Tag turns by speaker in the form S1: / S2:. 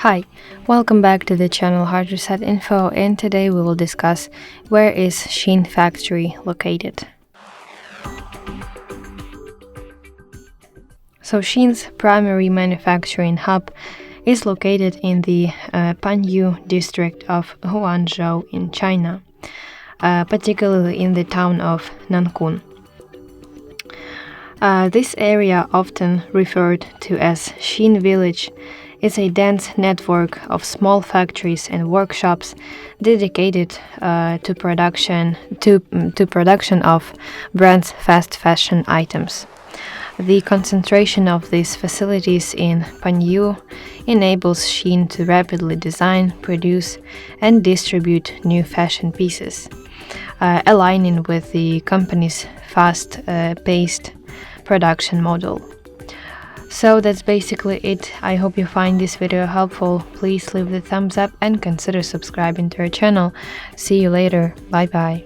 S1: Hi, welcome back to the channel HardReset.Info, and today we will discuss where is Shein factory located. So Shein's primary manufacturing hub is located in the Panyu district of Guangzhou in China, particularly in the town of Nankun. This area, often referred to as Shein Village, is a dense network of small factories and workshops dedicated to production of brands' fast fashion items. The concentration of these facilities in Panyu enables Shein to rapidly design, produce, and distribute new fashion pieces, aligning with the company's fast-paced production model. So that's basically it. I hope you find this video helpful. Please leave the thumbs up and consider subscribing to our channel. See you later. Bye bye.